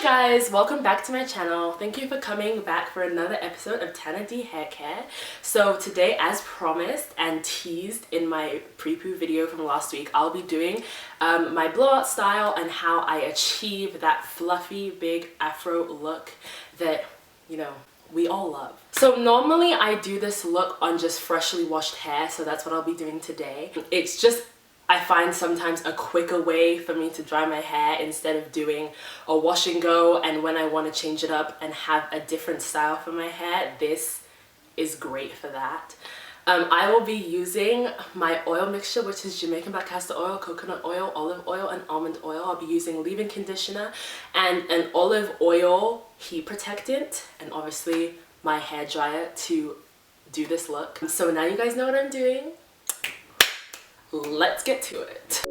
guys, welcome back to my channel. Thank you for coming back for another episode of Tana.D hair care. So today, as promised and teased in my pre-poo video from last week, I'll be doing my blowout style and how I achieve that fluffy big afro look that, you know, we all love. So normally I do this look on just freshly washed hair, so that's what I'll be doing today. It's just, I find sometimes a quicker way for me to dry my hair instead of doing a wash and go, and when I want to change it up and have a different style for my hair, this is great for that. I will be using my oil mixture, which is Jamaican black castor oil, coconut oil, olive oil, and almond oil. I'll be using leave-in conditioner and an olive oil heat protectant, and obviously my hair dryer to do this look. So now you guys know what I'm doing. Let's get to it.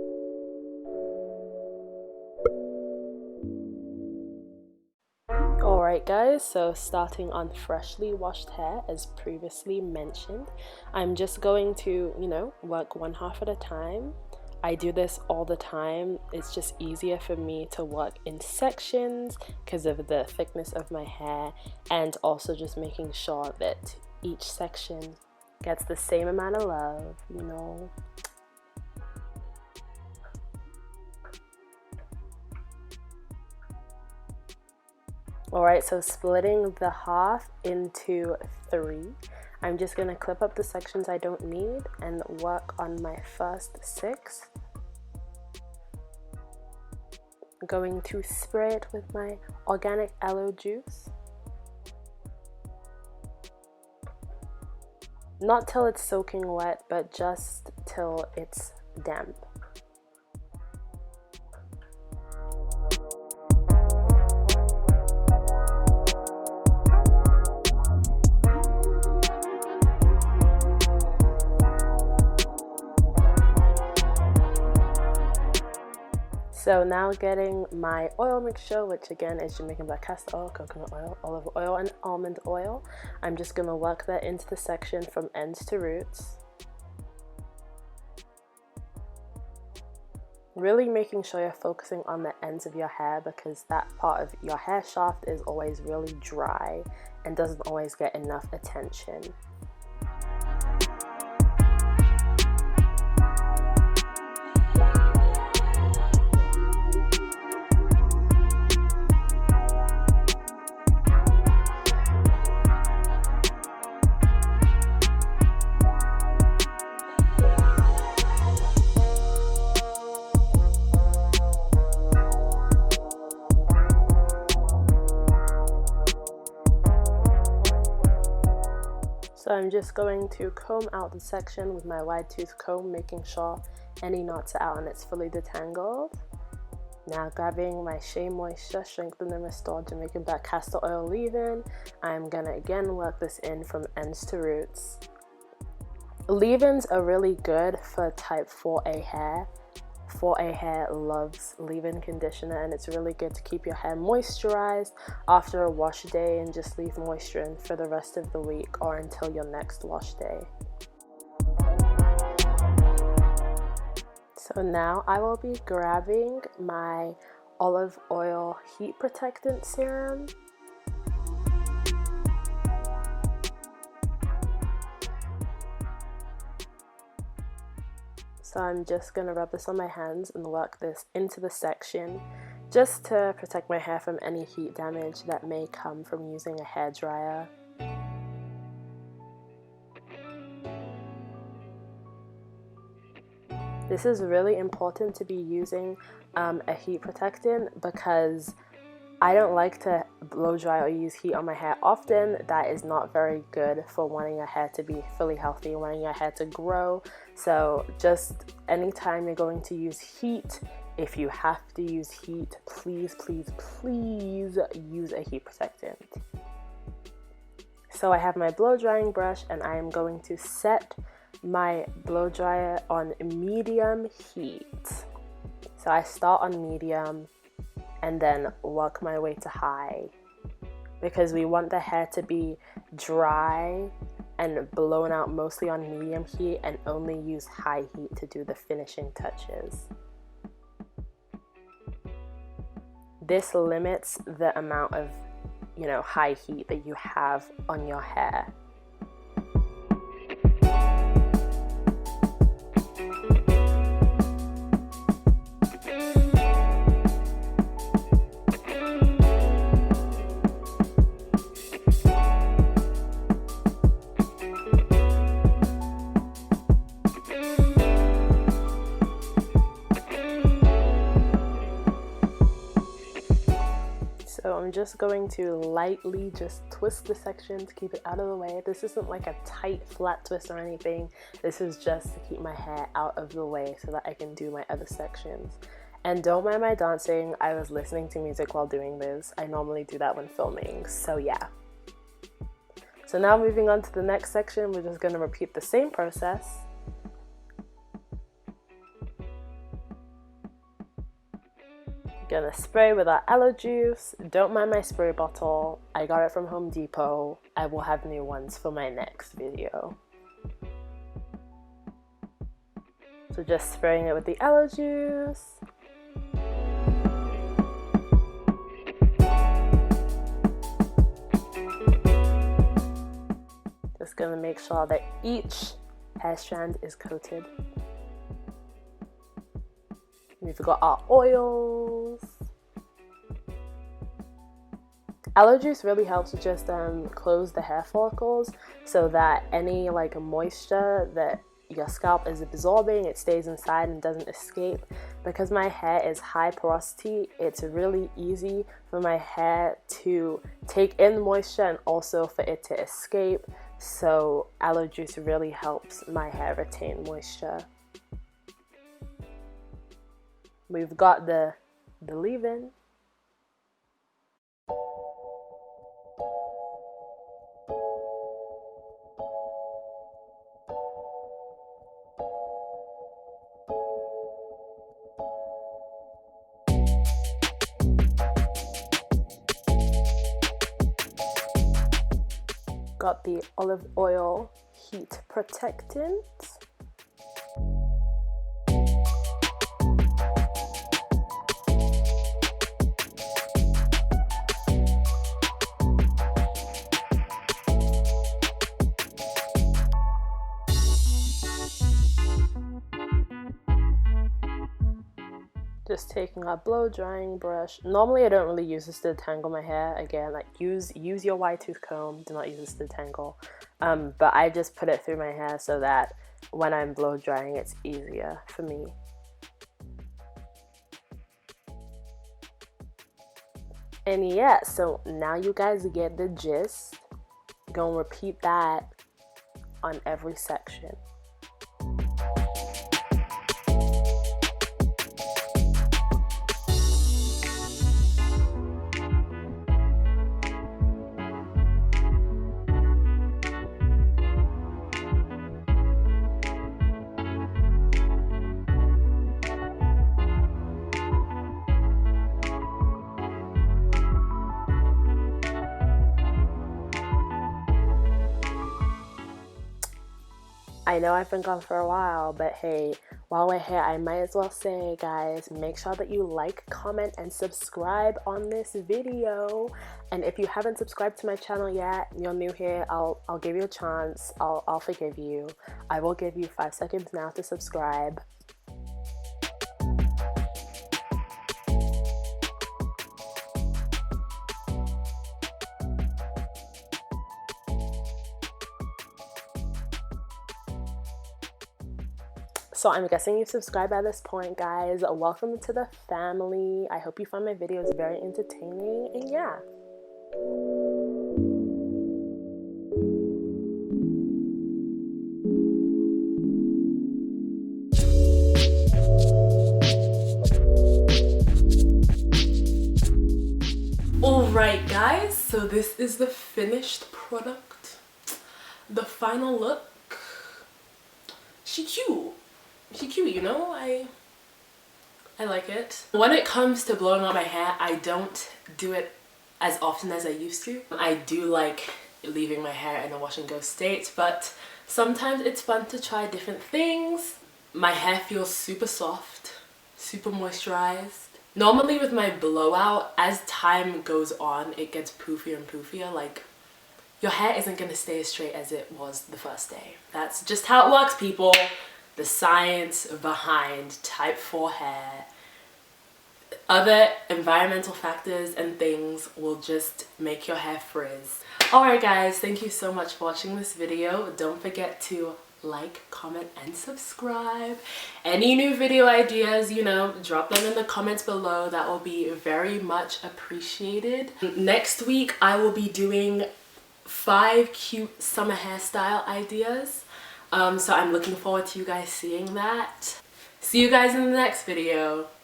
Alright guys, so starting on freshly washed hair as previously mentioned, I'm just going to, work one half at a time. I do this all the time. It's just easier for me to work in sections because of the thickness of my hair, and also just making sure that each section gets the same amount of love, Alright, so splitting the half into 3. I'm just going to clip up the sections I don't need and work on my first 6. I'm going to spray it with my organic aloe juice. Not till it's soaking wet, but just till it's damp. So now getting my oil mixture, which again is Jamaican black castor oil, coconut oil, olive oil, and almond oil. I'm just going to work that into the section from ends to roots. Really making sure you're focusing on the ends of your hair, because that part of your hair shaft is always really dry and doesn't always get enough attention. So I'm just going to comb out the section with my wide tooth comb, making sure any knots are out and it's fully detangled. Now grabbing my Shea Moisture Strengthen and Restore Jamaican Black Castor Oil Leave-In, I'm gonna again work this in from ends to roots. Leave-ins are really good for type 4A hair. 4A hair loves leave-in conditioner, and it's really good to keep your hair moisturized after a wash day and just leave moisture in for the rest of the week or until your next wash day. So now I will be grabbing my olive oil heat protectant serum. So I'm just going to rub this on my hands and work this into the section just to protect my hair from any heat damage that may come from using a hairdryer. This is really important to be using a heat protectant, because I don't like to blow dry or use heat on my hair often. That is not very good for wanting your hair to be fully healthy, wanting your hair to grow. So just anytime you're going to use heat, if you have to use heat, please, please, please use a heat protectant. So I have my blow drying brush, and I am going to set my blow dryer on medium heat. So I start on medium and then work my way to high, because we want the hair to be dry and blown out mostly on medium heat, and only use high heat to do the finishing touches. This limits the amount of, you know, high heat that you have on your hair. So I'm just going to lightly just twist the section to keep it out of the way. This isn't like a tight flat twist or anything. This is just to keep my hair out of the way so that I can do my other sections. And don't mind my dancing, I was listening to music while doing this. I normally do that when filming, so yeah. So now moving on to the next section, we're just going to repeat the same process. Gonna spray with our aloe juice. Don't mind my spray bottle, I got it from Home Depot. I will have new ones for my next video. So just spraying it with the aloe juice. Just gonna make sure that each hair strand is coated. We've got our oils. Aloe juice really helps to just close the hair follicles so that any like moisture that your scalp is absorbing, it stays inside and doesn't escape. Because my hair is high porosity, it's really easy for my hair to take in moisture and also for it to escape. So aloe juice really helps my hair retain moisture. We've got the leave-in. Got the olive oil heat protectant. Just taking a blow drying brush. Normally I don't really use this to detangle my hair. Again, like use your wide tooth comb, do not use this to detangle. But I just put it through my hair so that when I'm blow drying it's easier for me. And yeah, so now you guys get the gist. Gonna repeat that on every section. I know I've been gone for a while, but hey, while we're here, I might as well say, guys, make sure that you like, comment, and subscribe on this video. And if you haven't subscribed to my channel yet, you're new here, I'll give you a chance. I'll forgive you. I will give you 5 seconds now to subscribe. So I'm guessing you've subscribed by this point, guys. Welcome to the family. I hope you find my videos very entertaining, and yeah. Alright guys, so this is the finished product. The final look. She cute, you know? I like it. When it comes to blowing out my hair, I don't do it as often as I used to. I do like leaving my hair in a wash and go state, but sometimes it's fun to try different things. My hair feels super soft, super moisturized. Normally with my blowout, as time goes on, it gets poofier and poofier. Like, your hair isn't going to stay as straight as it was the first day. That's just how it works, people. The science behind type 4 hair. Other environmental factors and things will just make your hair frizz. Alright guys, thank you so much for watching this video. Don't forget to like, comment, and subscribe. Any new video ideas, you know, drop them in the comments below. That will be very much appreciated. Next week, I will be doing 5 cute summer hairstyle ideas. So I'm looking forward to you guys seeing that. See you guys in the next video.